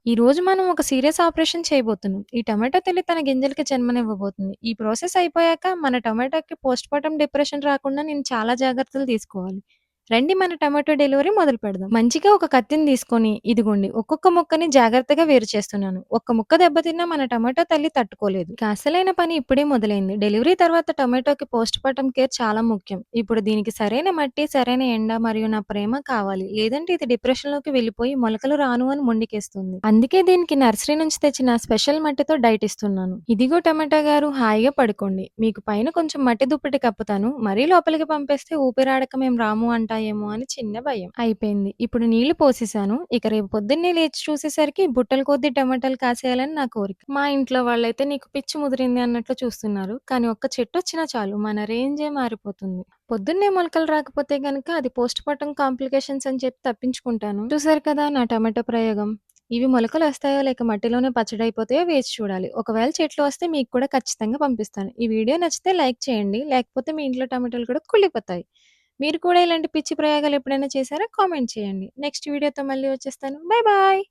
ఈ రోజు మనం ఒక సీరియస్ ఆపరేషన్ చేయబోతున్నాం. ఈ టొమాటో తల్లి తన గింజలకి జన్మనివ్వబోతుంది. ఈ ప్రాసెస్ అయిపోయాక మన టొమాటోకి పోస్ట్‌పార్టమ్ డిప్రెషన్ రాకుండా నేను చాలా జాగ్రత్తలు తీసుకోవాలి. రండి మన టొమాటో డెలివరీ మొదలుపెడదాం. మంచిగా ఒక కత్తిని తీసుకొని ఇదిగోండి ఒక్కొక్క ముక్కని జాగ్రత్తగా వేరు చేస్తున్నాను. ఒక్క ముక్క దెబ్బతిన్నా మన టొమాటో తల్లి తట్టుకోలేదు. ఇక అసలైన పని ఇప్పుడే మొదలైంది. డెలివరీ తర్వాత టొమాటోకి పోస్ట్‌పార్టమ్ కేర్ చాలా ముఖ్యం. ఇప్పుడు దీనికి సరైన మట్టి, సరైన ఎండ మరియు నా ప్రేమ కావాలి. లేదంటే ఇది డిప్రెషన్‌లోకి వెళ్ళిపోయి మొలకలు రాను అని మొండికేస్తుంది. అందుకే దీనికి నర్సరీ నుంచి తెచ్చిన స్పెషల్ మట్టితో డైట్ ఇస్తున్నాను. ఇదిగో టమాటా గారు హాయిగా పడుకోండి. మీకు పైన కొంచెం మట్టి దుప్పటి కప్పుతాను. మరీ లోపలికి పంపేస్తే ఊపిరాడక మేము రాము అంటాయేమో అని చిన్న భయం. అయిపోయింది. ఇప్పుడు నీళ్లు పోసేసాను. ఇక రేపు పొద్దున్నే లేచి చూసేసరికి బుట్టల కొద్దీ టమాటాలు కాసేయాలని నా కోరిక. మా ఇంట్లో వాళ్ళైతే నీకు పిచ్చి ముదిరింది అన్నట్లు చూస్తున్నారు. కానీ ఒక్క చెట్టొచ్చినా చాలు మన రేంజే మారిపోతుంది. పొద్దున్నే మొలకలు రాకపోతే గనక అది పోస్ట్‌పార్టమ్ కాంప్లికేషన్స్ అని చెప్పి తప్పించుకుంటాను. చూసారు కదా నా టమాటో ప్రయోగం. ఇవి మొలకలొస్తాయో లేక మట్టిలోనే పచ్చడైపోతాయో వేచి చూడాలి. ఒకవేళ చెట్లు వస్తే మీకు కూడా ఖచ్చితంగా పంపిస్తాను. ఈ వీడియో నచ్చితే లైక్ చేయండి. లేకపోతే మీ ఇంట్లో టమాటాలు కూడా కుళ్ళిపోతాయి. మీరు కూడా ఇలాంటి పిచ్చి ప్రయోగాలు ఎప్పుడైనా చేశారా? కామెంట్ చేయండి. నెక్స్ట్ వీడియోతో మళ్ళీ వచ్చేస్తాను. Bye bye.